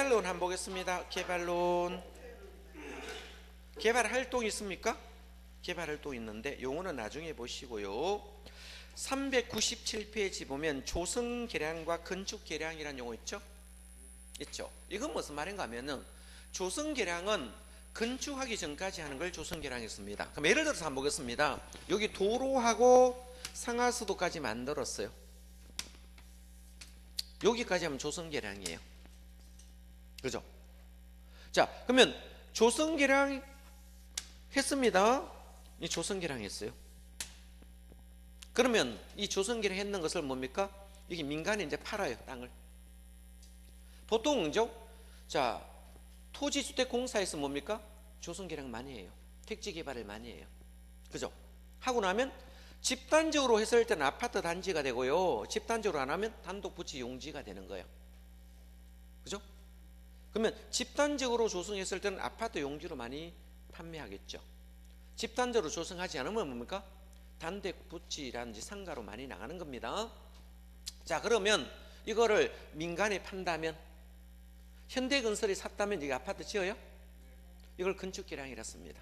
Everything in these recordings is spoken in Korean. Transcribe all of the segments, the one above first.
개발론 한번 보겠습니다. 개발론. 개발 활동이 있습니까? 개발 활동 있는데 용어는 나중에 보시고요. 397페이지 보면 조성 계량과 건축 계량이라는 용어 있죠? 있죠. 이건 무슨 말인가 하면은 조성 계량은 건축하기 전까지 하는 걸 조성 계량했습니다. 그럼 예를 들어서 한번 보겠습니다. 여기 도로하고 상하수도까지 만들었어요. 여기까지 하면 조성 계량이에요. 그죠? 자, 그러면 조성 계량 했습니다. 이 조성 계량 했어요. 그러면 이 조성 계량 했는 것을 뭡니까? 이게 민간에 이제 팔아요, 땅을. 보통죠. 자, 토지주택공사에서 뭡니까? 조성 계량 많이 해요. 택지 개발을 많이 해요. 그죠? 하고 나면 집단적으로 했을 때는 아파트 단지가 되고요. 집단적으로 안 하면 단독 부지 용지가 되는 거예요. 그죠? 그러면 집단적으로 조성했을 때는 아파트 용지로 많이 판매하겠죠. 집단적으로 조성하지 않으면 뭡니까? 단독 부지라든지 상가로 많이 나가는 겁니다. 자, 그러면 이거를 민간에 판다면, 현대건설이 샀다면 이게 아파트 지어요? 이걸 건축계량이라 씁니다.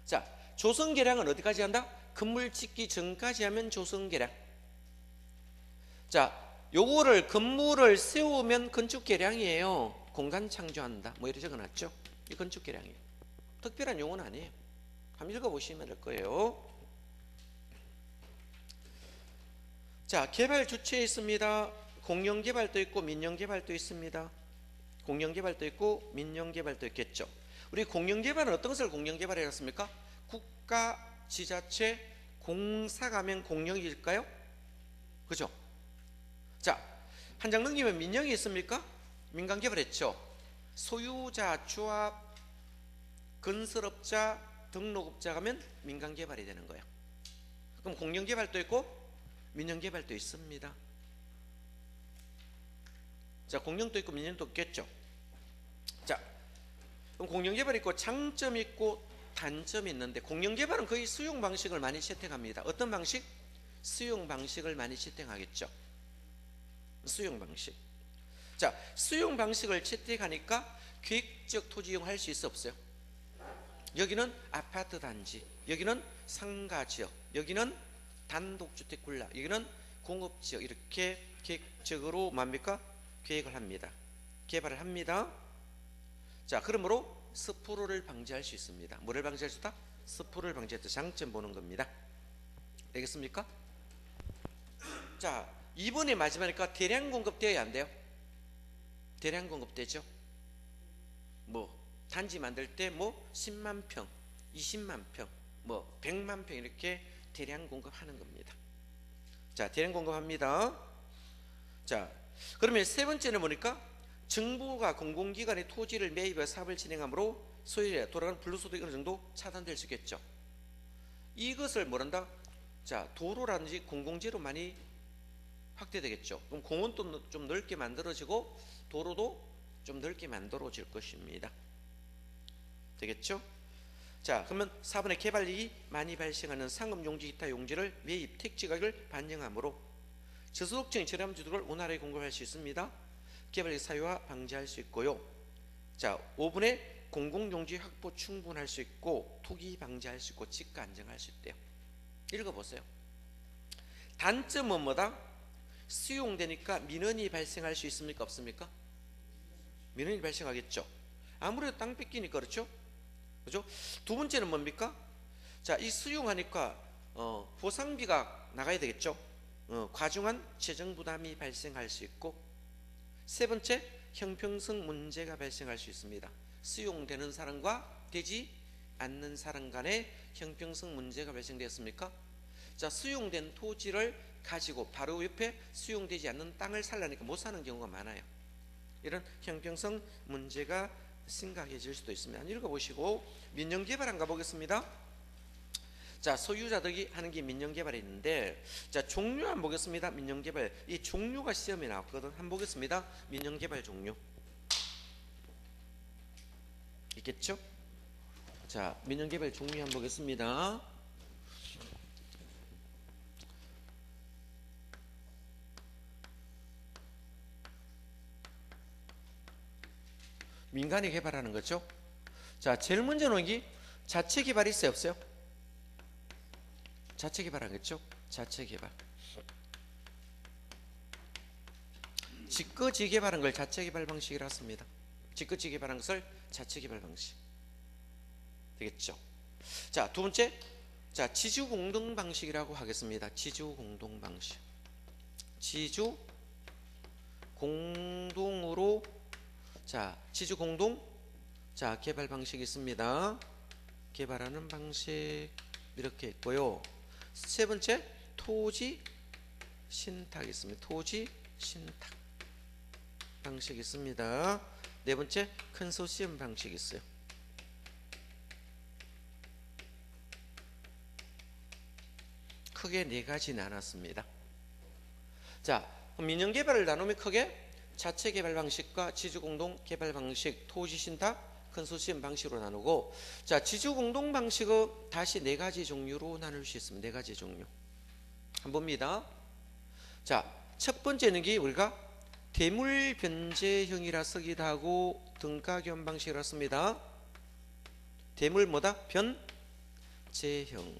자, 조성계량은 어디까지 한다? 건물 짓기 전까지 하면 조성계량. 자, 요거를 건물을 세우면 건축계량이에요. 공간 창조한다 뭐 이렇게 적어놨죠. 이 건축계량이에요. 특별한 용어는 아니에요. 한번 읽어보시면 될 거예요. 자, 개발 주체에 있습니다. 공영개발도 있고 민영개발도 있습니다. 공영개발도 있고 민영개발도 있겠죠. 우리 공영개발은 어떤 것을 공영개발이라고 했습니까? 국가, 지자체, 공사가 하면 공영일까요? 그죠? 자, 한 장 넘기면 민영이 있습니까? 민간개발했죠. 소유자, 조합, 건설업자, 등록업자 가면 민간개발이 되는 거예요. 그럼 공영개발도 있고 민영개발도 있습니다. 자, 공영도 있고 민영도 있겠죠. 자, 그럼 공영개발이 있고 장점이 있고 단점이 있는데, 공영개발은 거의 수용 방식을 많이 채택합니다. 어떤 방식? 수용 방식을 많이 채택하겠죠. 수용 방식. 자, 수용 방식을 채택하니까 계획적 토지 이용할 수 있어 없어요? 여기는 아파트 단지, 여기는 상가 지역, 여기는 단독주택 군락, 여기는 공업지역, 이렇게 계획적으로 뭡니까? 계획을 합니다. 개발을 합니다. 자, 그러므로 스포를 방지할 수 있습니다. 뭐를 방지할 수 있다? 스포를 방지했다. 장점 보는 겁니다. 되겠습니까? 자, 이번에 마지막이니까 대량 공급되어야 안 돼요? 대량 공급되죠. 뭐 단지 만들 때 뭐 10만 평, 20만 평, 뭐 100만 평 이렇게 대량 공급하는 겁니다. 자, 대량 공급합니다. 자, 그러면 세 번째는 뭐니까? 정부가 공공기관의 토지를 매입해 사업을 진행하므로 소유에 돌아가는 분류소득이 어느 정도 차단될 수 있겠죠. 이것을 뭐란다? 자, 도로라든지 공공재로 많이 확대되겠죠. 그럼 공원도 좀 넓게 만들어지고 도로도 좀 넓게 만들어질 것입니다. 되겠죠? 자, 그러면 4번의 개발이익이 많이 발생하는 상업용지, 기타 용지를 매입, 택지가격을 반영하므로 저소득층이 저렴한 주택을 원활하게 공급할 수 있습니다. 개발이익 사유화 방지할 수 있고요. 자, 5번에 공공용지 확보 충분할 수 있고 투기 방지할 수 있고 집가 안정할 수 있대요. 읽어보세요. 단점은 뭐다? 수용되니까 민원이 발생할 수 있습니까? 없습니까? 민원이 발생하겠죠. 아무래도 땅 뺏기니까. 그렇죠? 그죠? 두 번째는 뭡니까? 자, 이 수용하니까 보상비가 나가야 되겠죠. 과중한 재정 부담이 발생할 수 있고, 세 번째, 형평성 문제가 발생할 수 있습니다. 수용되는 사람과 되지 않는 사람 간의 형평성 문제가 발생되었습니까? 자, 수용된 토지를 가지고 바로 옆에 수용되지 않는 땅을 살라니까 못 사는 경우가 많아요. 이런 형평성 문제가 심각해질 수도 있습니다. 읽어보시고 민영개발 한번 가보겠습니다. 자, 소유자들이 하는 게 민영개발이 있는데, 자, 종류 한번 보겠습니다. 민영개발, 이 종류가 시험에 나왔거든. 한번 보겠습니다. 민영개발 종류 있겠죠? 자, 민영개발 종류 한번 보겠습니다. 민간이 개발하는 거죠. 자, 제일 먼저 놓은 게 자체 개발이 있어요, 없어요? 자체 개발하겠죠. 자체 개발. 직거지 개발한 걸 자체 개발 방식이라 씁니다. 직거지 개발한 것을 자체 개발 방식. 되겠죠. 자, 두 번째, 자, 지주 공동 방식이라고 하겠습니다. 지주 공동 방식. 지주 공동으로, 자, 지주 공동, 자, 개발 방식이 있습니다. 개발하는 방식 이렇게 있고요. 세 번째, 토지 신탁이 있습니다. 토지 신탁 방식이 있습니다. 네 번째, 컨소시엄 방식이 있어요. 크게 네 가지 나눴습니다. 자, 민영 개발을 나누면 크게 자체 개발 방식과 지주 공동 개발 방식, 토지 신탁, 컨소시엄 방식으로 나누고, 자, 지주 공동 방식은 다시 네 가지 종류로 나눌 수 있습니다. 네 가지 종류. 한번 봅니다. 자, 첫 번째는 게 우리가 대물 변제형이라 쓰기도 하고 등가 교환 방식이라 씁니다. 대물 뭐다? 변제형.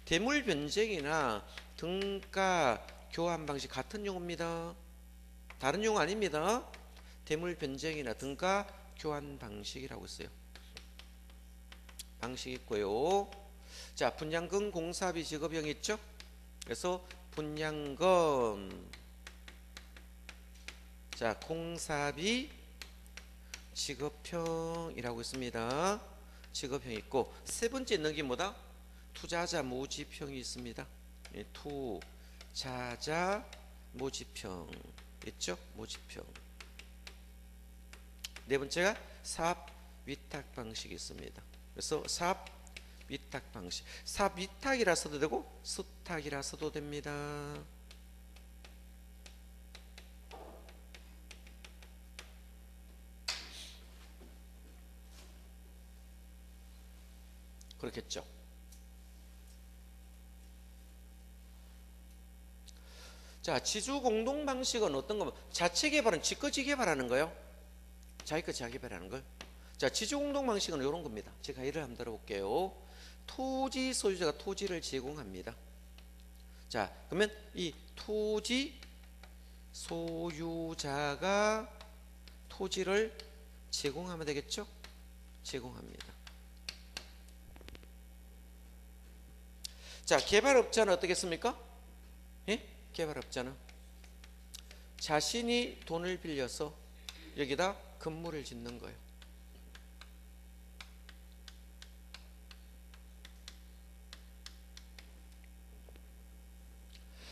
대물 변제기나 등가 교환 방식 같은 용어입니다. 다른 용어 아닙니다. 대물 변제기나 등가 교환 방식이라고 있어요. 방식 있고요. 자, 분양금 공사비 지급형 있죠? 그래서 분양금, 자, 공사비 지급형이라고 있습니다. 지급형 있고, 세 번째 있는 게 뭐다? 투자자 모집형이 있습니다. 투자자 모집형 있죠? 모집형. 네 번째가 사업 위탁 방식이 있습니다. 그래서 사업 위탁 방식. 사업 위탁이라 써도 되고 수탁이라 써도 됩니다. 그렇겠죠. 자, 지주 공동 방식은 어떤 거면 자체 개발은 지거지 개발하는 거요. 자기 거 자기 개발하는 걸. 자, 지주 공동 방식은 이런 겁니다. 제가 예를 한번 들어볼게요. 토지 소유자가 토지를 제공합니다. 자, 그러면 이 토지 소유자가 토지를 제공하면 되겠죠? 제공합니다. 자, 개발업자는 어떻겠습니까? 예? 개발업자는 자신이 돈을 빌려서 여기다 건물을 짓는 거예요.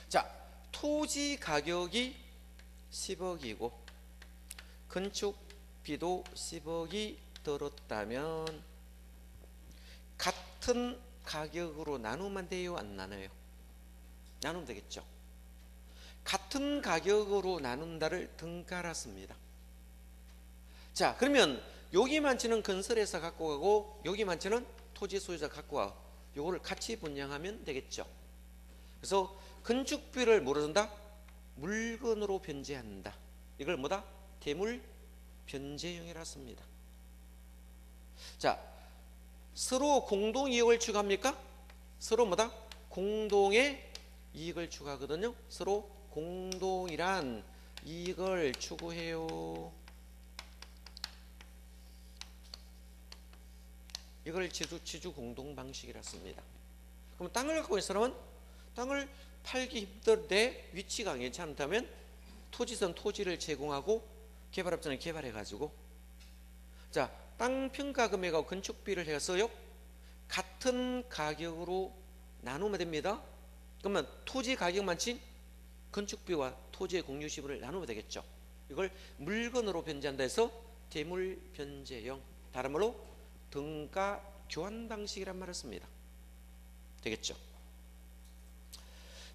자, 토지 가격이 10억이고 건축비도 10억이 들었다면 같은 가격으로 나누면 돼요? 안 나눠요? 나누면 되겠죠. 같은 가격으로 나눈다를 등가라 씁니다. 자, 그러면 여기만치는 건설회사 갖고 가고 여기만치는 토지 소유자 갖고 가. 요거를 같이 분양하면 되겠죠. 그래서 건축비를 뭐로 쓴다? 물건으로 변제한다. 이걸 뭐다? 대물 변제형이라 씁니다. 자, 서로 공동 이익을 추구합니까? 서로 뭐다? 공동의 이익을 추구하거든요. 서로 공동이란 이익을 추구해요. 이걸 지주 공동 방식이라 씁니다. 그럼 땅을 갖고 있는 사람은 땅을 팔기 힘든데 위치가 괜찮다면 토지선 토지를 제공하고 개발업자는 개발해 가지고, 자, 땅 평가 금액하고 건축비를 해서요 같은 가격으로 나누면 됩니다. 그러면 토지 가격만 친 건축비와 토지의 공유시분을 나누면 되겠죠. 이걸 물건으로 변제한다 해서 대물 변제형, 다른 말로 등가 교환 방식이란 말을 씁니다. 되겠죠.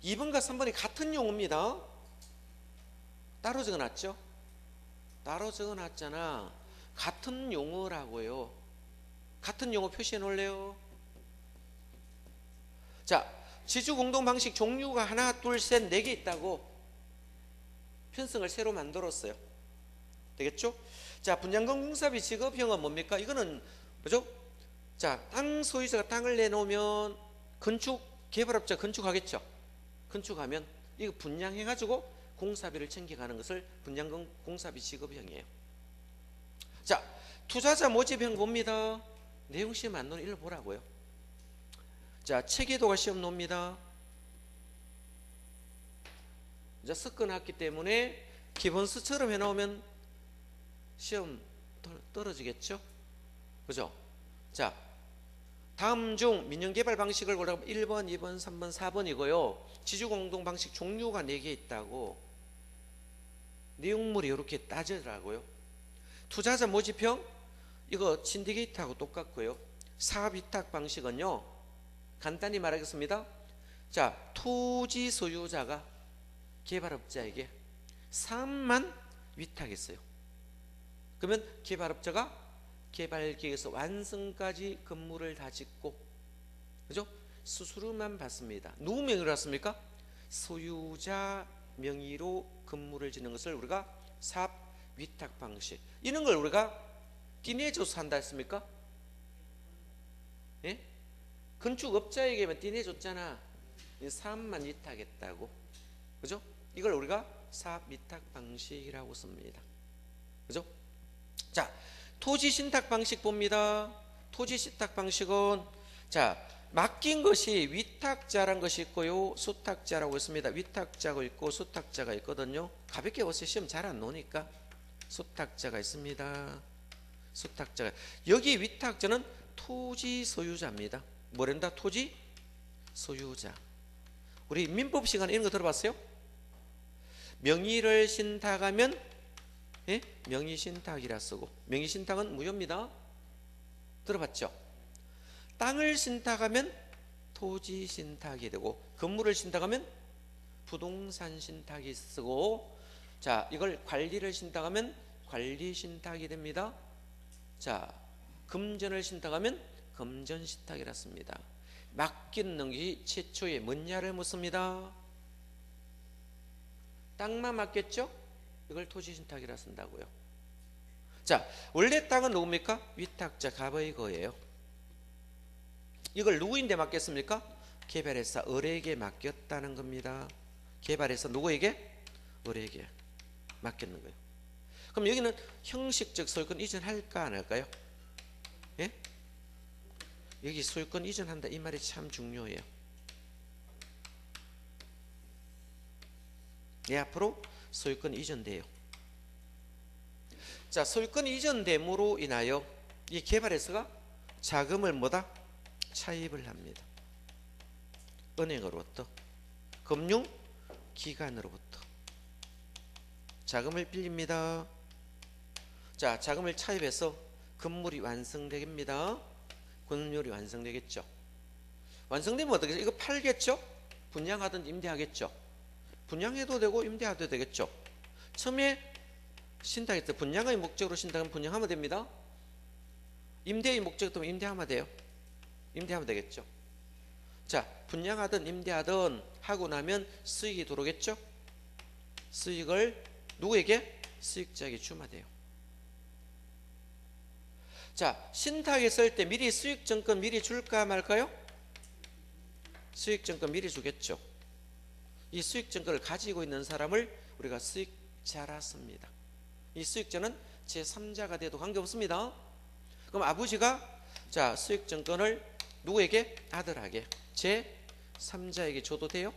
2번과 3번이 같은 용어입니다. 따로 적어놨죠. 따로 적어놨잖아. 같은 용어라고요. 같은 용어 표시해 놓을래요. 자, 지주 공동 방식 종류가 하나, 둘, 셋, 네 개 있다고 편성을 새로 만들었어요. 되겠죠? 자, 분양금 공사비 지급형은 뭡니까? 이거는 뭐죠? 자, 땅 소유자가 땅을 내놓으면 개발업자 건축하겠죠? 건축하면 이거 분양해가지고 공사비를 챙겨가는 것을 분양금 공사비 지급형이에요. 자, 투자자 모집형 봅니다. 내용 시험 안 놓으면 일로 보라고요. 자, 체계도가 시험 놓습니다. 이제 섞어놨기 때문에 기본수처럼 해놓으면 시험 떨어지겠죠? 그죠? 자, 다음 중 민영개발 방식을 고르라고 1번, 2번, 3번, 4번이고요. 지주공동 방식 종류가 4개 있다고. 내용물이 이렇게 따지더라고요. 투자자 모집형, 이거 신디게이트하고 똑같고요. 사업위탁 방식은요, 간단히 말하겠습니다. 자, 토지 소유자가 개발업자에게 사업만 위탁했어요. 그러면 개발업자가 개발계획에서 완성까지 건물을 다 짓고, 그죠? 수수료만 받습니다. 누구 명의로 받습니까? 소유자 명의로 건물을 짓는 것을 우리가 사업 위탁 방식. 이런 걸 우리가 띠내줘서 한다 했습니까? 예? 건축업자에게만 띠내줬잖아. 사업만 위탁했다고. 그죠? 이걸 우리가 사업 위탁 방식이라고 씁니다. 그죠? 자, 토지 신탁 방식 봅니다. 토지 신탁 방식은, 자, 맡긴 것이 위탁자란 것이 있고요, 수탁자라고 있습니다. 위탁자가 있고 수탁자가 있거든요. 가볍게 보세요. 시험 잘 안 나오니까. 수탁자가 있습니다. 수탁자가. 여기 위탁자는 토지 소유자입니다. 뭐란다? 토지 소유자. 우리 민법 시간에 이런 거 들어봤어요? 명의를 신탁하면, 예? 명의신탁이라 쓰고, 명의신탁은 무효입니다. 들어봤죠? 땅을 신탁하면 토지신탁이 되고, 건물을 신탁하면 부동산 신탁이 쓰고, 자, 이걸 관리를 신탁하면 관리신탁이 됩니다. 자, 금전을 신탁하면 금전신탁이라 씁니다. 맡기는 게 최초에 뭐냐를 묻습니다. 땅만 맡겼죠? 이걸 토지신탁이라 쓴다고요. 자, 원래 땅은 누굽니까? 위탁자 갑의 거예요. 이걸 누구인데 맡겼습니까? 개발회사 을에게 맡겼다는 겁니다. 개발회사 누구에게? 을에게 맡겼는 거예요. 그럼 여기는 형식적 소유권 이전할까 안 할까요? 예? 여기 소유권 이전한다 이 말이 참 중요해요. 예, 앞으로 소유권 이전돼요. 자, 소유권 이전됨으로 인하여 이 개발회사가 자금을 뭐다? 차입을 합니다. 은행으로부터, 금융기관으로부터 자금을 빌립니다. 자, 자금을 차입해서 건물이 완성됩니다. 건물이 완성되겠죠. 완성되면 어떻게 이거 팔겠죠? 분양하든 임대하겠죠. 분양해도 되고 임대해도 되겠죠. 처음에 신탁할 때 분양의 목적으로 신탁하면 분양하면 됩니다. 임대의 목적으로 임대하면 돼요. 임대하면 되겠죠. 자, 분양하든 임대하든 하고 나면 수익이 들어오겠죠. 수익을 누구에게? 수익자에게 주면 돼요. 자, 신탁했을 때 미리 수익증권 미리 줄까 말까요? 수익증권 미리 주겠죠. 이 수익증권을 가지고 있는 사람을 우리가 수익자라 씁니다. 이 수익자는 제3자가 돼도 관계없습니다. 그럼 아버지가 자, 수익증권을 누구에게? 아들에게, 제3자에게 줘도 돼요?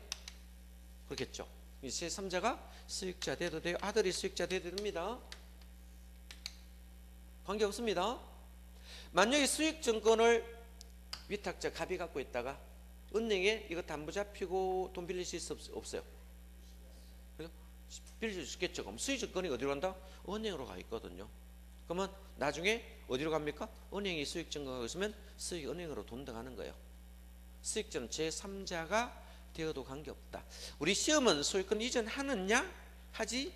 그렇겠죠. 이 제3자가 수익자 돼도 돼요? 아들이 수익자 돼도 됩니다. 관계없습니다. 만약에 수익증권을 위탁자 갑이 갖고 있다가 은행에 이거 담보 잡히고 돈 빌릴 수 있어 없어요? 그죠? 빌릴 수 있겠죠. 그럼 수익증권이 어디로 간다? 은행으로 가 있거든요. 그러면 나중에 어디로 갑니까? 은행이 수익증권을 있으면 수익은행으로 돈 들어가는 거예요. 수익자는 제3자가 되어도 관계없다. 우리 시험은 소유권 이전하느냐 하지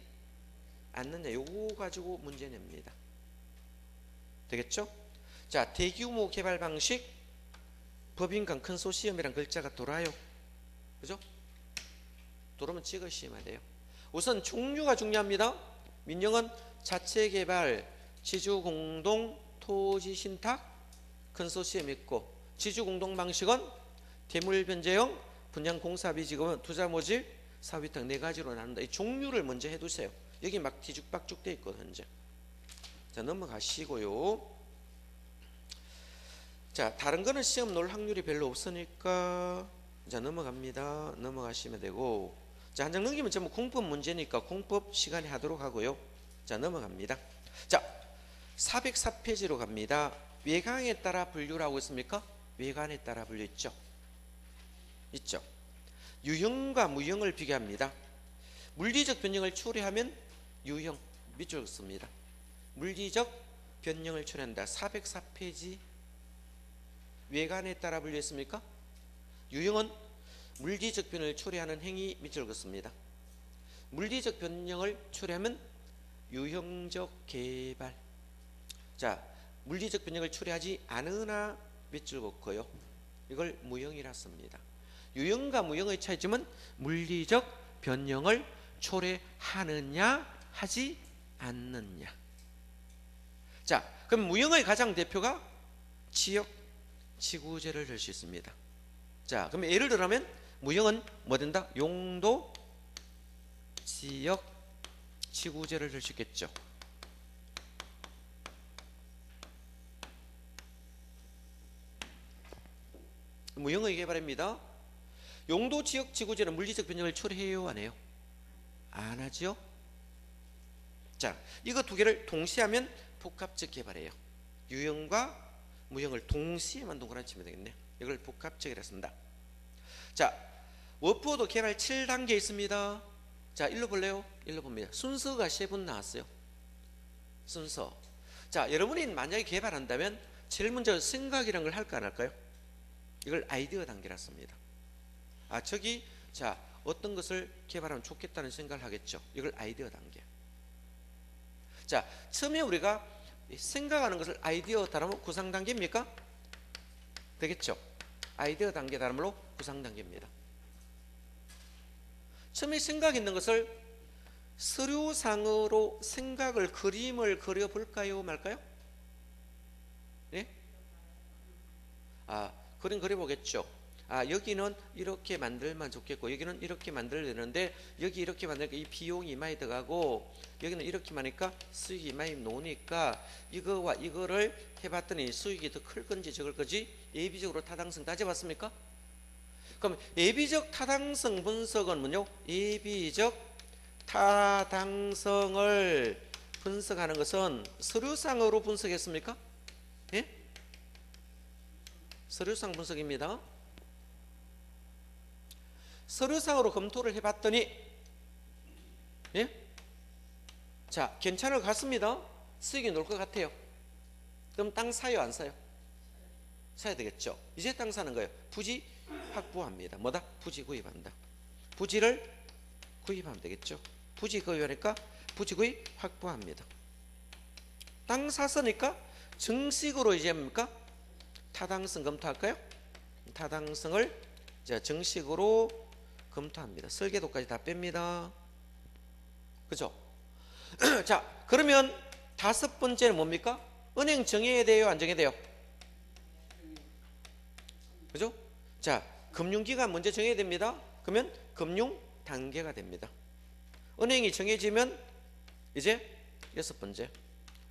않느냐 요거 가지고 문제 냅니다. 되겠죠? 자, 대규모 개발 방식, 법인간 컨소시엄이란 글자가 돌아요. 그죠? 돌으면 찍어 시험해야 돼요. 우선 종류가 중요합니다. 민영은 자체 개발, 지주 공동 토지 신탁 컨소시엄 있고, 지주 공동 방식은 대물 변제형, 분양 공사비 지급은 투자 모집, 사업위탁 네 가지로 나눈다. 이 종류를 먼저 해두세요. 여기 막 뒤죽박죽 돼 있거든 현재. 자, 넘어가시고요. 자, 다른 거는 시험 놓을 확률이 별로 없으니까 자, 넘어갑니다. 넘어가시면 되고, 자, 한 장 넘기면 전부 공법 문제니까 공법 시간에 하도록 하고요. 자, 넘어갑니다. 자, 404페이지로 갑니다. 외관에 따라 분류라고 있습니까? 외관에 따라 분류 있죠? 있죠. 유형과 무형을 비교합니다. 물리적 변형을 초래하면 유형, 밑줄 씁니다. 물리적 변형을 초래한다. 404페이지. 외관에 따라 분류했습니까? 유형은 물리적 변형을 초래하는 행위, 밑줄 긋습니다. 물리적 변형을 초래하면 유형적 개발. 자, 물리적 변형을 초래하지 않으나 밑줄 긋고요. 이걸 무형이라 씁니다. 유형과 무형의 차이점은 물리적 변형을 초래하느냐 하지 않느냐. 자, 그럼 무형의 가장 대표가 지역 지구제를 들 수 있습니다. 자, 그럼 예를 들면 무형은 뭐 된다? 용도 지역 지구제를 들 수 있겠죠. 무형의 개발입니다. 용도 지역 지구제는 물리적 변형을 초래해요, 안 해요? 안 하죠. 자, 이거 두 개를 동시에 하면 복합적 개발이에요. 유형과 무형을 동시에만 동그라미 치면 되겠네요. 이걸 복합적이라 씁니다. 자, 워프호도 개발 7단계 있습니다. 자, 일로 볼래요? 일로 봅니다. 순서가 3분 나왔어요. 순서. 자, 여러분이 만약에 개발한다면 제일 먼저 생각이란 걸 할까 안 할까요? 이걸 아이디어 단계라 씁니다. 아, 저기 자, 어떤 것을 개발하면 좋겠다는 생각을 하겠죠. 이걸 아이디어 단계. 자, 처음에 우리가 생각하는 것을 아이디어 단어로 구상 단계입니까? 되겠죠. 아이디어 단계 단어로 구상 단계입니다. 처음에 생각 있는 것을 서류상으로 생각을 그림을 그려볼까요, 말까요? 예? 아, 그림 그려보겠죠. 아, 여기는 이렇게 만들면 좋겠고, 여기는 이렇게 만들어야 되는데, 여기 이렇게 만들니까 이 비용이 많이 들어가고, 여기는 이렇게 하니까 수익이 많이 노니까 이거와 이거를 해봤더니 수익이 더 클 건지 적을 건지 예비적으로 타당성 따져봤습니까? 그럼 예비적 타당성 분석은 뭐냐? 예비적 타당성을 분석하는 것은 서류상으로 분석했습니까? 예? 서류상 분석입니다. 서류상으로 검토를 해봤더니, 예? 자, 괜찮을 것 같습니다. 수익이 놀 것 같아요. 그럼 땅 사요, 안 사요? 사야 되겠죠. 이제 땅 사는 거예요. 부지 확보합니다. 뭐다? 부지 구입한다. 부지를 구입하면 되겠죠. 부지 구입하니까 부지 구입 확보합니다. 땅 샀으니까 정식으로 이제 뭡니까? 타당성 검토할까요? 타당성을 이제 정식으로 검토합니다. 설계도까지 다 뺍니다. 그죠? 자, 그러면 5번째는 뭡니까? 은행 정해야 돼요, 안 정해야 돼요? 그죠? 자, 금융기관 먼저 정해야 됩니다. 그러면 금융 단계가 됩니다. 은행이 정해지면 이제 6번째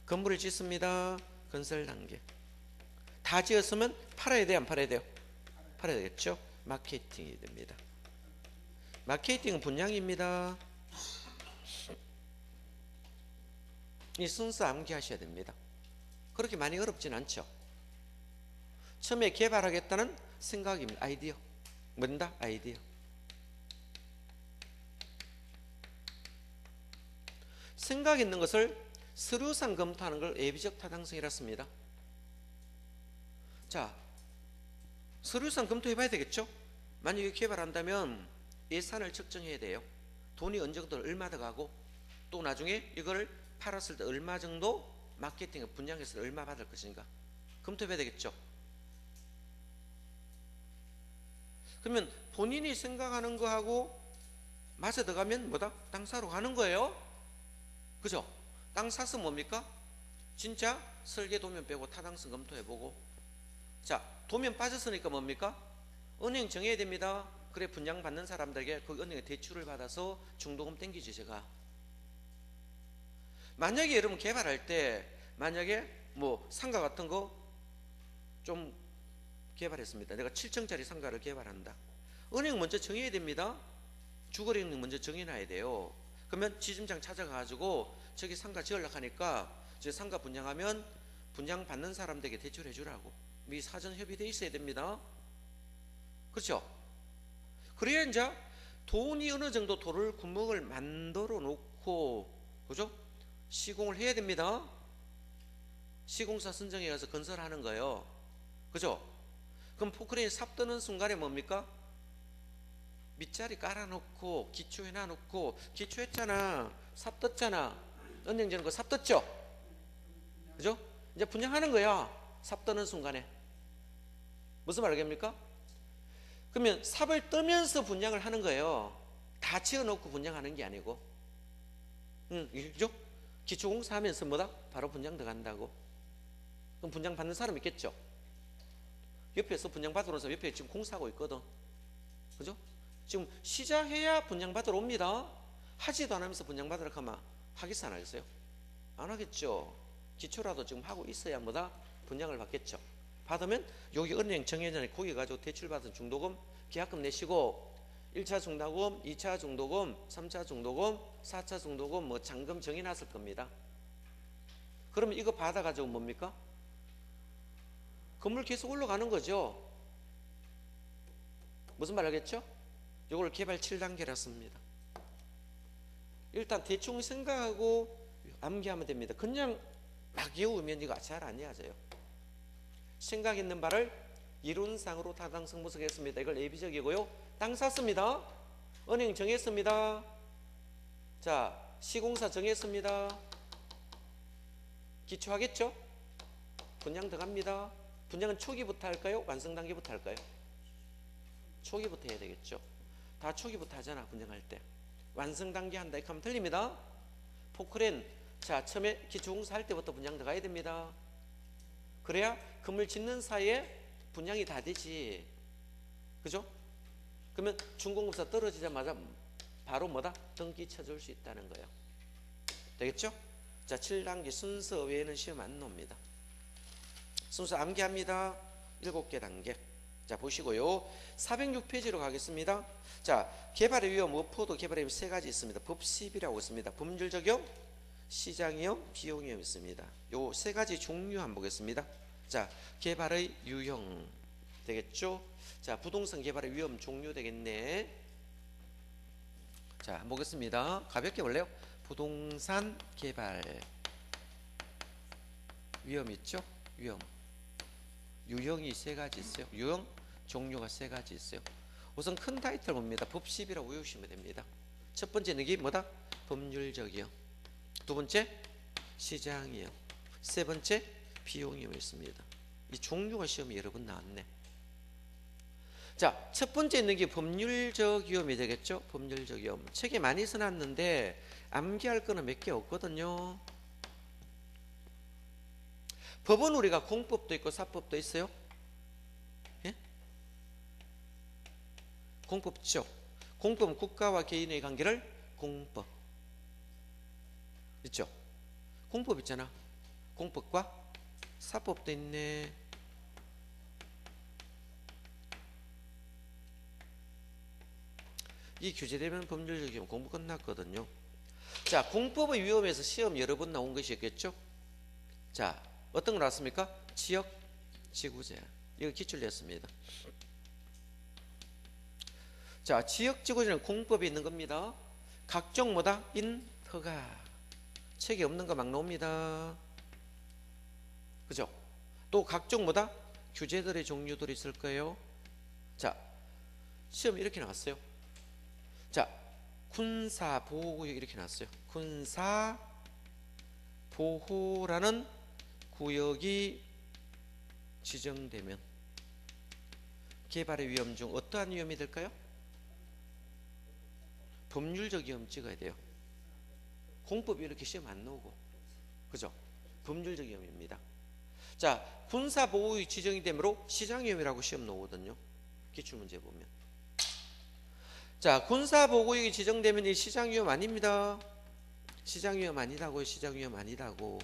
건물을 짓습니다. 건설 단계. 다 지었으면 팔아야 돼요, 안 팔아야 돼요? 팔아야 되겠죠? 마케팅이 됩니다. 마케팅은 분양입니다. 이 순서 암기하셔야 됩니다. 그렇게 많이 어렵진 않죠. 처음에 개발하겠다는 생각입니다. 아이디어. 뭔다? 아이디어. 생각 있는 것을 서류상 검토하는 걸 예비적 타당성이라 씁니다. 자, 서류상 검토해 봐야 되겠죠? 만약에 개발한다면 예산을 측정해야 돼요. 돈이 어느 정도 얼마 더 가고, 또 나중에 이걸 팔았을 때 얼마 정도 마케팅 분양했을 때 얼마 받을 것인가 검토해 봐야 되겠죠. 그러면 본인이 생각하는 거하고 맞아 들어가면 뭐다? 땅 사러 가는 거예요. 그죠? 땅 사서 뭡니까? 진짜 설계 도면 빼고 타당성 검토해보고, 자 도면 빠졌으니까 뭡니까? 은행 정해야 됩니다. 그래 분양 받는 사람들에게 그 은행에 대출을 받아서 중도금 땡기지. 제가 만약에 여러분 개발할 때 만약에 뭐 상가 같은 거 좀 개발했습니다. 내가 7층짜리 상가를 개발한다. 은행 먼저 정해야 됩니다. 주거리는 먼저 정해놔야 돼요. 그러면 지점장 찾아가지고 저기 상가 지으려고 하니까 저 상가 분양하면 분양 받는 사람들에게 대출해 주라고 미 사전 협의돼 있어야 됩니다. 그렇죠? 그래야 이제 돈이 어느 정도 도를 구멍을 만들어 놓고, 그죠? 시공을 해야 됩니다. 시공사 선정해 가서 건설하는 거예요. 그죠? 그럼 포크레인 삽 뜨는 순간에 뭡니까? 밑자리 깔아놓고 기초해놔 놓고, 기초했잖아, 삽 떴잖아, 은행전 거 삽 떴죠? 그죠? 이제 분양하는 거야. 삽 뜨는 순간에. 무슨 말 알겠습니까? 그러면 삽을 뜨면서 분양을 하는 거예요. 다 채워놓고 분양하는 게 아니고. 그죠? 기초공사 하면서 뭐다? 바로 분양 들어간다고. 그럼 분양 받는 사람 있겠죠? 옆에서 분양 받으러 오면서 옆에 지금 공사하고 있거든. 그죠? 지금 시작해야 분양 받으러 옵니다. 하지도 않으면서 분양 받으러 가면 하겠어 안 하겠어요? 안 하겠죠. 기초라도 지금 하고 있어야 뭐다? 분양을 받겠죠. 받으면 여기 은행 정해전에 거기 가지고 대출 받은 중도금 계약금 내시고 1차 중도금, 2차 중도금, 3차 중도금, 4차 중도금 뭐 잔금 정해놨을 겁니다. 그러면 이거 받아가지고 뭡니까? 건물 계속 올라가는 거죠. 무슨 말 알겠죠? 이걸 개발 7단계라 씁니다. 일단 대충 생각하고 암기하면 됩니다. 그냥 막 외우면 이거 잘 안 이어져요. 생각 있는 바를 이론상으로 타당성 분석했습니다. 이걸 예비적이고요. 땅 샀습니다. 은행 정했습니다. 자, 시공사 정했습니다. 기초하겠죠? 분양 들어갑니다. 분양은 초기부터 할까요? 완성 단계부터 할까요? 초기부터 해야 되겠죠. 다 초기부터 하잖아. 분양할 때. 완성 단계 한다 이렇게 하면 틀립니다. 포크레인, 자 처음에 기초공사 할 때부터 분양 들어가야 됩니다. 그래야 건물 짓는 사이에 분양이 다 되지. 그죠? 그러면 준공급사 떨어지자마자 바로 뭐다? 등기 쳐줄 수 있다는 거예요. 되겠죠? 자 7단계 순서 외에는 시험 안 나옵니다. 순서 암기합니다. 7개 단계. 자 보시고요. 406페이지로 가겠습니다. 자 개발의 위험, 무포도 개발의 위험 3가지 있습니다. 법시비라고 있습니다. 법률 적용, 시장 위험, 비용 위험 있습니다. 요 3가지 종류 한번 보겠습니다. 자 개발의 유형 되겠죠. 자 부동산 개발의 위험 종류 되겠네. 자 한번 보겠습니다. 가볍게 볼래요? 부동산 개발 위험 있죠? 위험 유형이 3가지 있어요. 유형 종류가 3가지 있어요. 우선 큰 타이틀 봅니다. 법시비라고 외우시면 됩니다. 첫 번째는 이게 뭐다? 법률적이요. 두 번째 시장이요. 세 번째 비용이요 있습니다. 이 종류가 시험에 여러 번 나왔네. 자, 첫 번째 있는 게 법률적 위험이 되겠죠? 법률적 위험. 책에 많이 써놨는데 암기할 거는 몇 개 없거든요. 법은 우리가 공법도 있고 사법도 있어요. 예? 공법 있죠. 공법은 국가와 개인의 관계를 공법 있죠. 공법 있잖아. 공법과 사법도 있네. 이 규제되면 법률적 위험 공부 끝났거든요. 자, 공법의 위험에서 시험 여러 번 나온 것이 있겠죠. 자, 어떤 거 나왔습니까? 지역 지구제. 이거 기출 냈습니다. 자, 지역 지구제는 공법에 있는 겁니다. 각종 뭐다? 인허가. 책이 없는 거 막 나옵니다. 그죠? 또 각종 뭐다? 규제들의 종류들이 있을 거예요. 자, 시험 이렇게 나왔어요. 자, 군사보호구역 이렇게 나왔어요. 군사보호라는 구역이 지정되면 개발의 위험 중 어떠한 위험이 될까요? 법률적 위험 찍어야 돼요. 공법이 이렇게 시험 안 나오고. 그죠? 법률적 위험입니다. 자, 군사보호의 지정이 되므로 시장위험이라고 시험 나오거든요. 기출문제 보면. 자, 군사보호구역이 지정되면 이 시장위험 아닙니다. 시장위험 아니다고요. 시장위험 아니다고.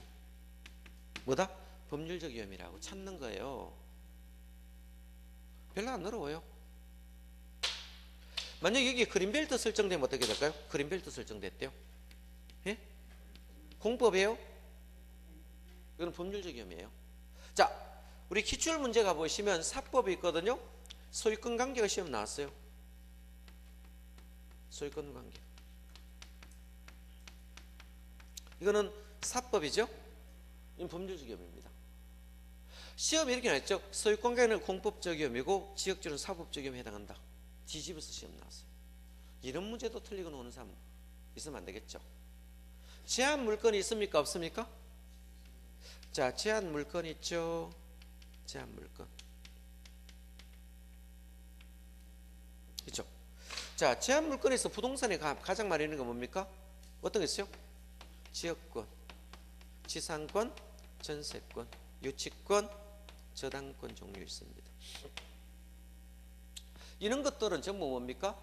뭐다? 법률적 위험이라고 찾는 거예요. 별로 안 어려워요. 만약 여기 그린벨트 설정되면 어떻게 될까요? 그린벨트 설정됐대요. 예? 공법이에요? 이건 법률적 위험이에요. 자, 우리 기출 문제 가보시면 사법이 있거든요. 소유권 관계가 시험 나왔어요. 소유권 관계. 이거는 사법이죠. 이건 법률적 위험입니다. 시험이 이렇게 나왔죠. 소유권 관계는 공법적 위험이고 지역주는 사법적 위험에 해당한다. 뒤집어서 시험 나왔어요. 이런 문제도 틀리고 노는 사람 있으면 안 되겠죠. 제한 물건이 있습니까? 없습니까? 자, 제한 물건 있죠. 제한 물건 있죠. 자, 제한 물건에서 부동산에 가장 많이 있는 건 뭡니까? 어떤 게 있어요? 지역권, 지상권, 전세권, 유치권, 저당권 종류 있습니다. 이런 것들은 전부 뭡니까?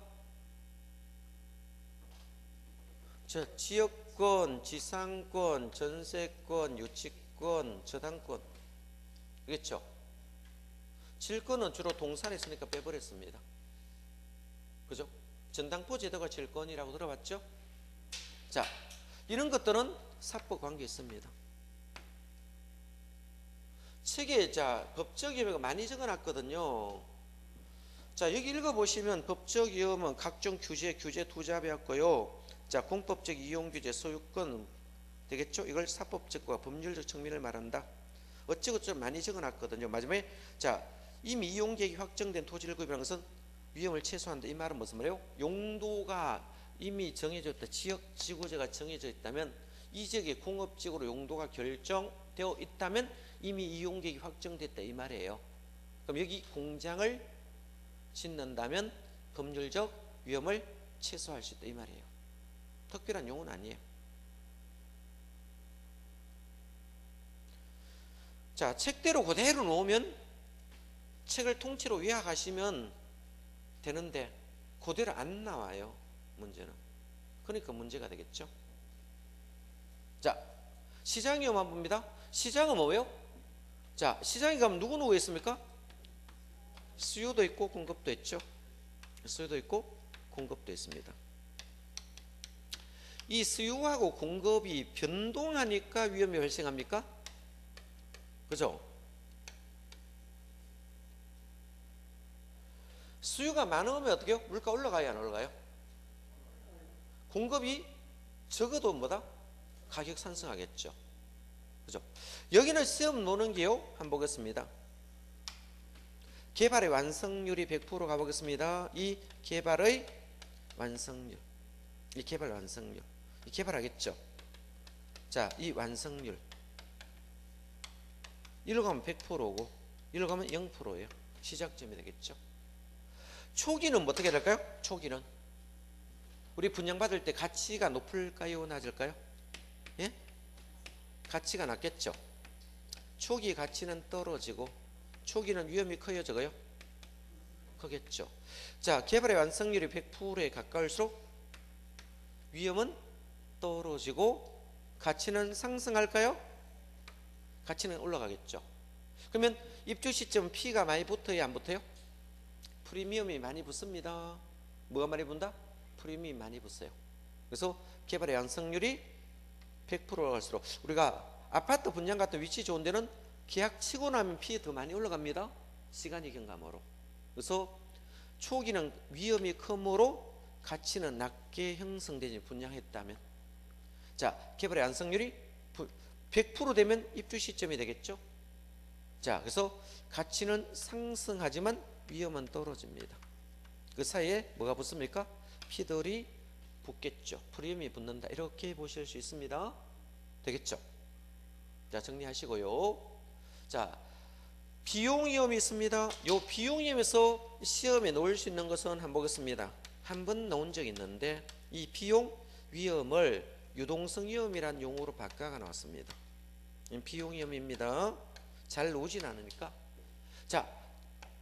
저 지역권, 지상권, 전세권, 유치권, 저당권. 그렇죠? 질권은 주로 동산에 있으니까 빼버렸습니다. 그죠? 전당포 제도가 질권이라고 들어봤죠? 자, 이런 것들은 사법 관계 있습니다. 책에 자 법적 위험을 많이 적어놨거든요. 자, 여기 읽어보시면 법적 위험은 각종 규제 투잡이었고요. 자, 공법적 이용 규제, 소유권 되겠죠? 이걸 사법적과 법률적 측면을 말한다. 어쩌고 좀 많이 적어놨거든요. 마지막에 자, 이미 이용 계획이 확정된 토지를 구입하는 것은 위험을 최소화한다. 이 말은 무슨 말이에요? 용도가 이미 정해져 있다. 지역 지구제가 정해져 있다면 이 지역의 공업지구로 용도가 결정되어 있다면 이미 이용 계획이 확정됐다. 이 말이에요. 그럼 여기 공장을 짓는다면 법률적 위험을 최소화할 수 있다. 이 말이에요. 특별한 용어는 아니에요. 자, 책대로 그대로 놓으면 책을 통째로 요약하시면 되는데 그대로 안 나와요. 문제는. 그러니까 문제가 되겠죠. 자, 시장위험한 봅니다. 시장은 뭐예요? 자, 시장에 가면 누구 있습니까? 수요도 있고 공급도 있죠. 수요도 있고 공급도 있습니다. 이 수요하고 공급이 변동하니까 위험이 발생합니까? 그죠? 수요가 많으면 어떻게 해요? 물가 올라가요, 안 올라가요? 공급이 적어도 뭐다? 가격 상승하겠죠. 그죠? 여기는 시험 노는 게요. 한번 보겠습니다. 개발의 완성률이 100% 가보겠습니다. 이 개발의 완성률. 이 개발 완성률. 이 개발하겠죠. 자, 이 완성률. 이리로 가면 100%고 이리로 가면 0%예요. 시작점이 되겠죠. 초기는 어떻게 될까요? 초기는 우리 분양받을 때 가치가 높을까요? 낮을까요? 예? 가치가 낮겠죠. 초기 가치는 떨어지고 초기는 위험이 커요, 적어요? 크겠죠. 자, 개발의 완성률이 100%에 가까울수록 위험은 떨어지고 가치는 상승할까요? 가치는 올라가겠죠. 그러면 입주 시점 P가 많이 붙어요, 안 붙어요? 프리미엄이 많이 붙습니다. 뭐가 많이 붙는다? 프리미엄이 많이 붙어요. 그래서 개발의 완성률이 100%로 갈수록 우리가 아파트 분양 같은 위치 좋은 데는 계약 치고 나면 P 더 많이 올라갑니다. 시간이 경감으로. 그래서 초기는 위험이 크므로 가치는 낮게 형성되지 분양했다면. 자, 개발의 완성률이 100% 되면 입주 시점이 되겠죠. 자, 그래서 가치는 상승하지만 위험은 떨어집니다. 그 사이에 뭐가 붙습니까? P들이 붙겠죠. 프리미엄이 붙는다. 이렇게 보실 수 있습니다. 되겠죠? 자, 정리하시고요. 자, 비용 위험이 있습니다. 요 비용 위험에서 시험에 놓을 수 있는 것은 한번 보겠습니다. 한 번 나온 적이 있는데 이 비용 위험을 유동성 위험이라는 용어로 바꿔가 나왔습니다. 비용위험입니다. 잘 오진 않으니까. 자,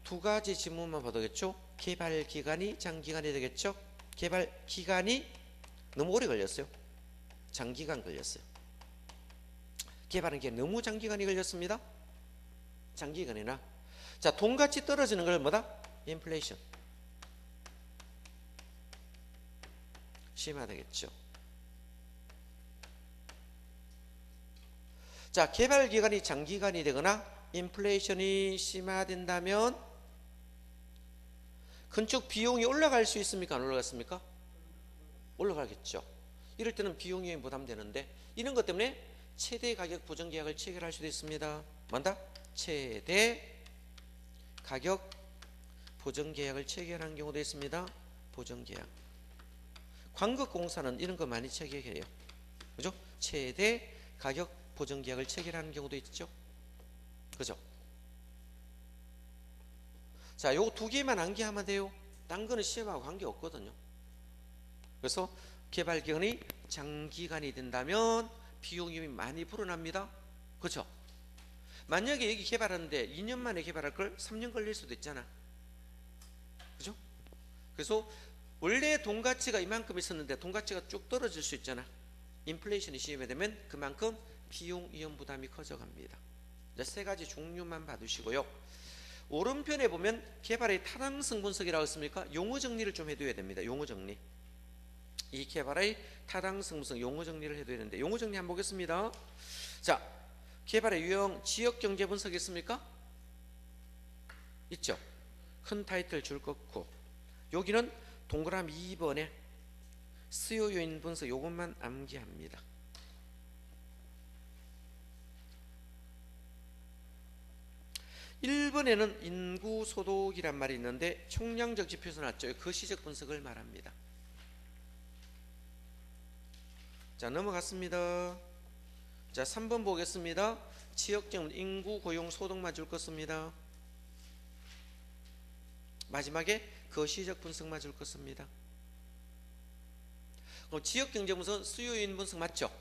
두 가지 질문만 봐도 되겠죠. 개발 기간이 장기간이 되겠죠. 개발 기간이 너무 오래 걸렸어요. 장기간 걸렸어요. 개발하는 게 너무 장기간이 걸렸습니다. 장기간이나. 자, 돈같이 떨어지는 걸 뭐다? 인플레이션. 심화되겠죠. 자, 개발 기간이 장기간이 되거나 인플레이션이 심화된다면 건축 비용이 올라갈 수 있습니까? 안 올라갔습니까? 올라가겠죠. 이럴 때는 비용이 부담되는데 이런 것 때문에 최대 가격 보정 계약을 체결할 수도 있습니다. 뭔다? 최대 가격 보정 계약을 체결하는 경우도 있습니다. 보정 계약. 광급공사는 이런 거 많이 체결해요. 그죠? 최대 가격 보정 계약을 체결하는 경우도 있죠. 그죠? 자, 요거 두 개만 암기하면 돼요. 딴 거는 시험하고 관계 없거든요. 그래서 개발 기간이 장기간이 된다면 비용이 많이 불어납니다. 그렇죠? 만약에 여기 개발하는데 2년 만에 개발할 걸 3년 걸릴 수도 있잖아. 그죠? 그래서 원래 돈 가치가 이만큼 있었는데 돈 가치가 쭉 떨어질 수 있잖아. 인플레이션이 심해되면 그만큼 비용 위험 부담이 커져갑니다. 세 가지 종류만 봐두시고요. 오른편에 보면 개발의 타당성 분석이라고 했습니까? 용어 정리를 좀 해둬야 됩니다. 용어 정리. 이 개발의 타당성 분석 용어 정리를 해둬야 되는데 용어 정리 한번 보겠습니다. 자, 개발의 유형 지역 경제 분석이 있습니까? 있죠. 큰 타이틀 줄 긋고 여기는 동그라미 2번에 수요 요인 분석 요것만 암기합니다. (1번에는) 인구 소득이란 말이 있는데 총량적 지표에서 나왔죠. 거시적 분석을 말합니다. 자, 넘어갔습니다. 자, 3번 보겠습니다. 지역적 인구 고용 소득만 줄 것입니다. 마지막에 거시적 분석만 줄 것입니다. 그럼 지역 경제 분석은 수요인 분석 맞죠?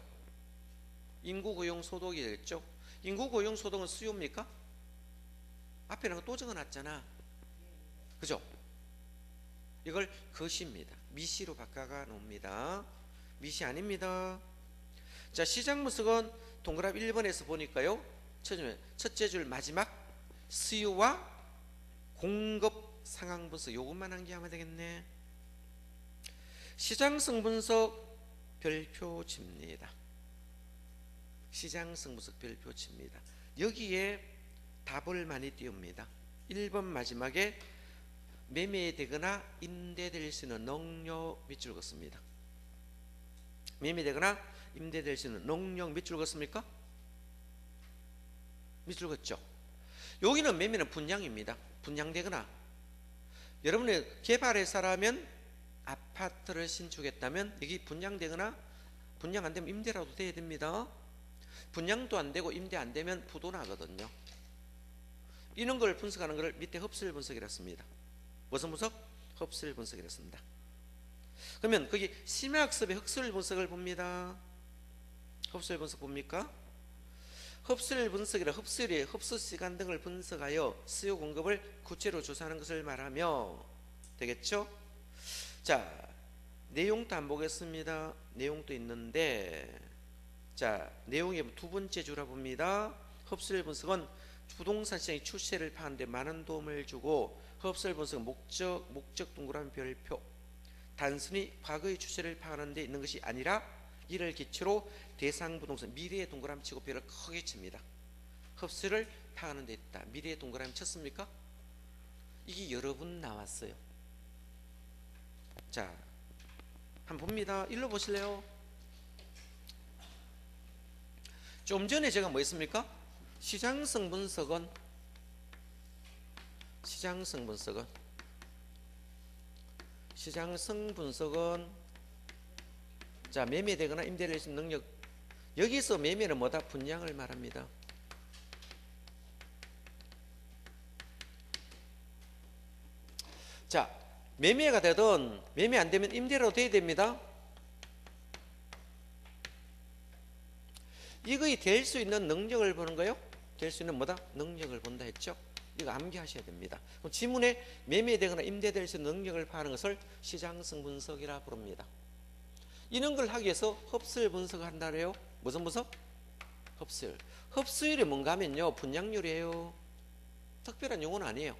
인구 고용 소득이 되겠죠? 인구 고용 소득은 수요입니까? 앞에는 또 적어놨잖아. 그죠? 이걸 거시입니다. 미시로 바꿔가 놓습니다. 미시 아닙니다. 자, 시장 분석은 동그라미 1번에서 보니까요. 첫째 줄 마지막 수요와 공급 상황 분석 요것만 암기하면 되겠네. 시장성 분석 별표칩니다. 시장성 분석 별표칩니다. 여기에 답을 많이 띄웁니다. 1번 마지막에 매매되거나 임대될 수 있는 농력 밑줄 긋습니다. 매매되거나 임대될 수 있는 농력 밑줄 긋습니까? 밑줄 긋죠. 여기는 매매는 분양입니다. 분양되거나 여러분이 개발회사라면 아파트를 신축했다면 여기 분양되거나 분양 안 되면 임대라도 돼야 됩니다. 분양도 안 되고 임대 안 되면 부도 나거든요. 이런 걸 분석하는 것을 밑에 흡수율 분석이라 씁니다. 무슨 분석? 흡수율 분석이라 씁니다. 그러면 거기 심화학습의 흡수율 분석을 봅니다. 흡수율 분석 봅니까? 흡수율 분석이라 흡수율이 흡수 시간 등을 분석하여 수요 공급을 구체로 조사하는 것을 말하며 되겠죠? 자, 내용도 안 보겠습니다. 내용도 있는데 자, 내용의 두 번째 줄아 봅니다. 흡수율 분석은 부동산 시장의 추세를 파악하는 데 많은 도움을 주고 흡수율 분석은 목적 동그라미 별표 단순히 과거의 추세를 파악하는 데 있는 것이 아니라 이를 기초로 대상 부동산 미래의 동그라미 치고 별을 크게 칩니다. 흡수율을 파악하는 데 있다. 미래의 동그라미 쳤습니까? 이게 여러 분 나왔어요. 자, 한번 봅니다. 일로 보실래요? 좀 전에 제가 뭐 했습니까? 시장성 분석은 자, 매매되거나 임대될 수 있는 능력 여기서 매매는 뭐다? 분양을 말합니다. 자, 매매가 되든 매매 안 되면 임대라도 돼야 됩니다. 이거이 될 수 있는 능력을 보는 거예요. 될 수 있는 뭐다? 능력을 본다 했죠. 이거 암기하셔야 됩니다. 그럼 지문에 매매되거나 임대될 수 있는 능력을 파는 것을 시장성 분석이라 부릅니다. 이런 걸 하기 위해서 흡수율 분석을 한다래요. 무슨 분석? 흡수율. 흡수율이 뭔가 하면요, 분양률이에요. 특별한 용어는 아니에요.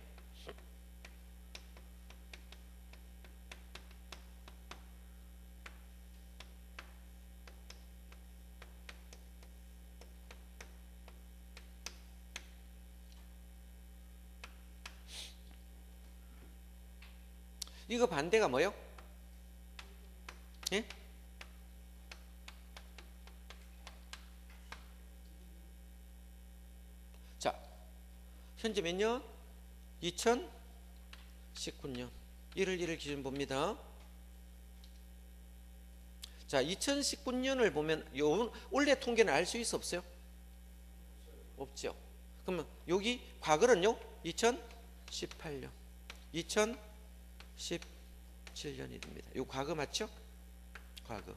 이거 반대가 뭐예요? 예? 자, 현재 몇 년? 2019년 1월 1일 기준 봅니다. 자, 2019년을 보면 요 원래 통계는 알 수 있어 없어요? 없죠. 그러면 여기 과거는요? 2018년 2017년이 됩니다. 요 과거 맞죠? 과거.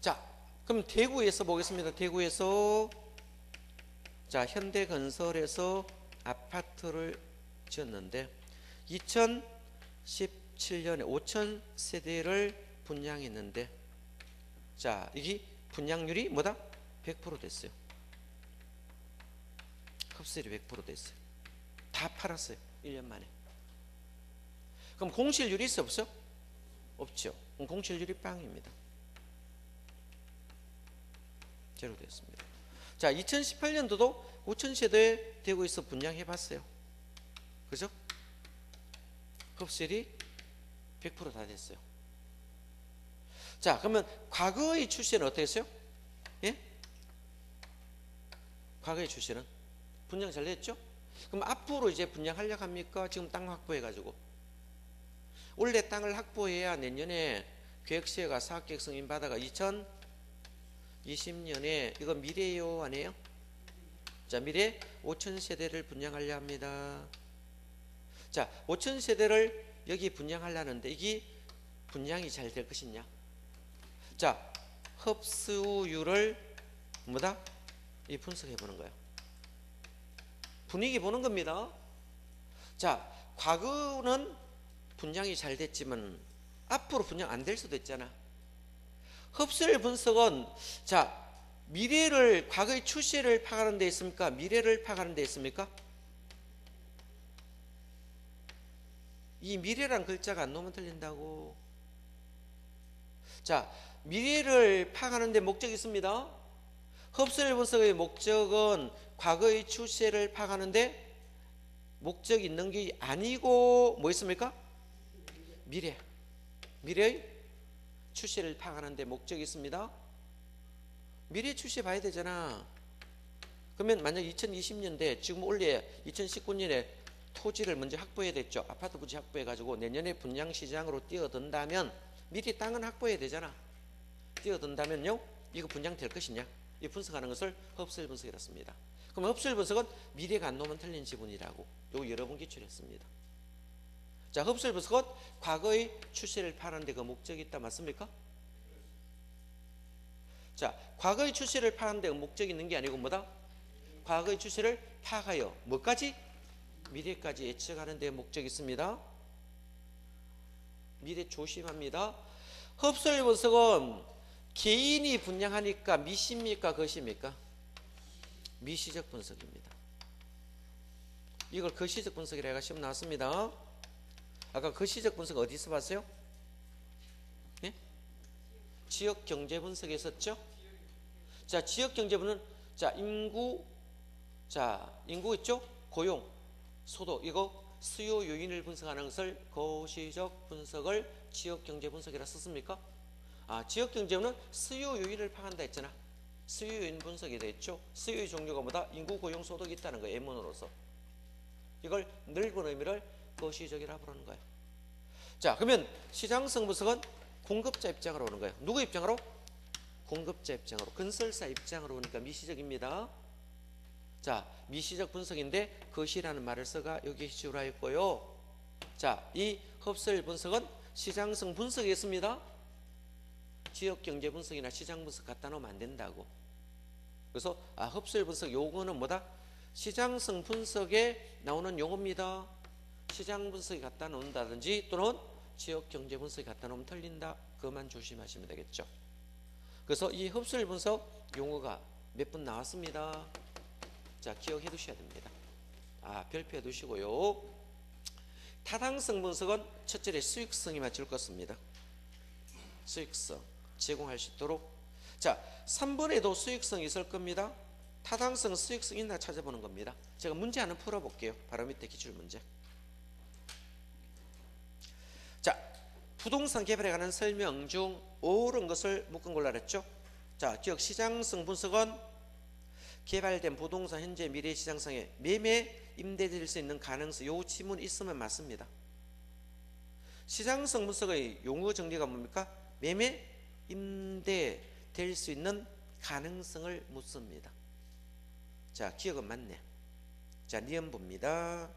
자, 그럼 대구에서 보겠습니다. 대구에서 자, 현대건설에서 아파트를 지었는데 2017년에 5천 세대를 분양했는데 자, 이게 분양률이 뭐다? 100% 됐어요. 흡수율이 100% 됐어요. 다 팔았어요. 1년 만에. 그럼 공실률이 있어 없어? 없죠. 그럼 공실률이 빵입니다. 제로 됐습니다. 자, 2018년도도 5천 세대 대구에서 분양해 봤어요. 그죠? 흡수율이 100% 다 됐어요. 자, 그러면 과거의 추세는 어떻게 했어요? 예? 과거의 추세는 분양 잘 됐죠? 그럼 앞으로 이제 분양하려고 합니까? 지금 땅 확보해 가지고. 원래 땅을 확보해야 내년에 계획시에가 사업계획 승인 받아가 2020년에 이거 미래요 아니에요? 자, 미래 5천 세대를 분양하려 합니다. 자, 5천 세대를 여기 분양하려는데 이게 분양이 잘 될 것이냐? 자, 흡수율을 뭐다? 이 분석해 보는 거예요. 분위기 보는 겁니다. 자, 과거는 분양이 잘 됐지만 앞으로 분양 안 될 수도 있잖아. 흡수율 분석은 자, 미래를 과거의 추세를 파악하는 데 있습니까? 미래를 파악하는 데 있습니까? 이 미래란 글자가 안 나오면 틀린다고. 자, 미래를 파악하는 데 목적이 있습니다. 흡수율 분석의 목적은 과거의 추세를 파악하는 데 목적이 있는 게 아니고 뭐 있습니까? 미래의 추세를 파악하는 데 목적이 있습니다. 미래 추세 봐야 되잖아. 그러면 만약 2020년대 지금 원래 2019년에 토지를 먼저 확보해야 됐죠. 아파트 부지 확보해 가지고 내년에 분양 시장으로 뛰어든다면 미리 땅은 확보해야 되잖아. 뛰어든다면요, 이거 분양 될 것이냐? 이 분석하는 것을 흡수율 분석이라 습니다. 그럼 흡수율 분석은 미래가 안 나오면 틀린 지분이라고. 요거 여러 번 기출했습니다. 자, 흡수율 분석은 과거의 추세를 파악하는 데 그 목적이 있다 맞습니까? 자, 과거의 추세를 파악하는 데 목적이 있는 게 아니고 뭐다? 과거의 추세를 파악하여 뭐까지? 미래까지 예측하는 데 목적이 있습니다. 미래 조심합니다. 흡수율 분석은 개인이 분양하니까 미시입니까? 거시입니까? 미시적 분석입니다. 이걸 거시적 분석이라 해가 시험 나왔습니다. 아까 거시적 분석 어디서 봤어요? 예? 지역 경제 분석에 있었죠? 자, 지역 경제부는 자, 인구 있죠? 고용, 소득, 이거 수요 요인을 분석하는 것을 거시적 분석을 지역 경제 분석이라 썼습니까? 아, 지역 경제는 수요 요인을 파악한다 했잖아. 수요 요인 분석이 됐죠. 수요의 종류가 뭐다? 인구, 고용, 소득이 있다는 거예요. M문으로서. 이걸 넓은 의미를 거시적이라 부르는 거예요. 자, 그러면 시장성 분석은 공급자 입장으로 오는 거예요. 누구 입장으로? 공급자 입장으로. 건설사 입장으로 오니까 미시적입니다. 자, 미시적 분석인데 거시라는 말을 써가 여기 기술하였고요. 자, 이 흡수율 분석은 시장성 분석이 있습니다. 지역경제 분석이나 시장 분석 갖다 놓으면 안 된다고. 그래서 흡수율 분석 요거는 뭐다? 시장성 분석에 나오는 용어입니다. 시장 분석이 갖다 놓는다든지 또는 지역경제 분석이 갖다 놓으면 틀린다. 그것만 조심하시면 되겠죠. 그래서 이 흡수율 분석 용어가 몇 번 나왔습니다. 자, 기억해 두셔야 됩니다. 별표해 두시고요. 타당성 분석은 첫째에 수익성이 맞출 것입니다. 수익성 제공할 수 있도록. 자, 3번에도 수익성이 있을 겁니다. 타당성, 수익성 있나 찾아보는 겁니다. 제가 문제 하나 풀어볼게요. 바로 밑에 기출문제. 자, 부동산 개발에 관한 설명 중 옳은 것을 묶은 걸로 알았죠. 자, 기억 시장성 분석은 개발된 부동산 현재 미래 시장성에 매매 임대될 수 있는 가능성, 요 지문이 있으면 맞습니다. 시장성 분석의 용어 정리가 뭡니까? 매매 임대될 수 있는 가능성을 묻습니다. 자, 기억은 맞네. 자, 니은 봅니다.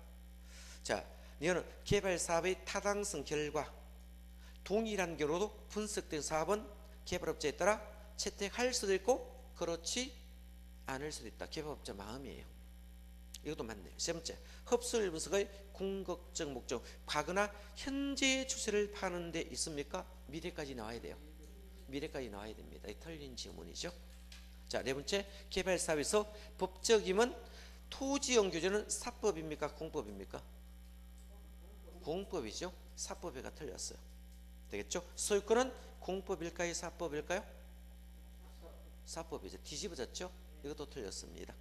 자, 니은은 개발 사업의 타당성 결과 동일한 경우도 분석된 사업은 개발업자에 따라 채택할 수도 있고 그렇지 않을 수도 있다. 개발업자 마음이에요. 이것도 맞네요. 세 번째, 흡수율 분석의 궁극적 목적, 과거나 현재의 추세를 파는 데 있습니까? 미래까지 나와야 돼요. 미래까지 나와야 됩니다. 이 틀린 질문이죠. 자, 네 번째, 개발 사업에서 법적임은 토지용 규제는 사법입니까? 공법입니까? 공법이죠. 사법에가 틀렸어요. 되겠죠? 소유권은 공법일까요? 사법일까요? 사법이죠. 뒤집어졌죠? 이것도 틀렸습니다.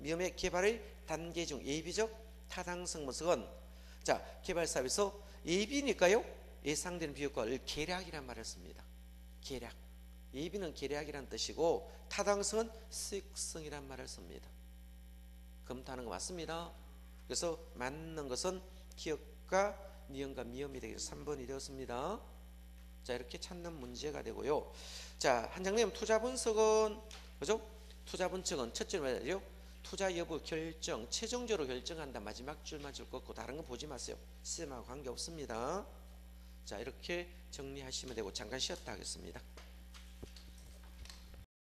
위험의 개발의 단계 중 예비적 타당성 분석은, 자, 개발 사업에서 예비니까요, 예상되는 비효과를 계략이란 말을 씁니다. 계략. 예비는 계략이란 뜻이고 타당성은 수익성이란 말을 씁니다. 검토하는 거 맞습니다. 그래서 맞는 것은 기억과 니은과 미음이 되겠습니다. 3번이 되었습니다. 자, 이렇게 찾는 문제가 되고요. 자, 한장님 투자 분석은 그죠? 투자 분석은 첫째로 말이죠. 투자 여부 결정, 최종적으로 결정한다. 마지막 줄만 줄 거고 다른 거 보지 마세요. 시스템하고 관계 없습니다. 자, 이렇게 정리하시면 되고 잠깐 쉬었다 하겠습니다.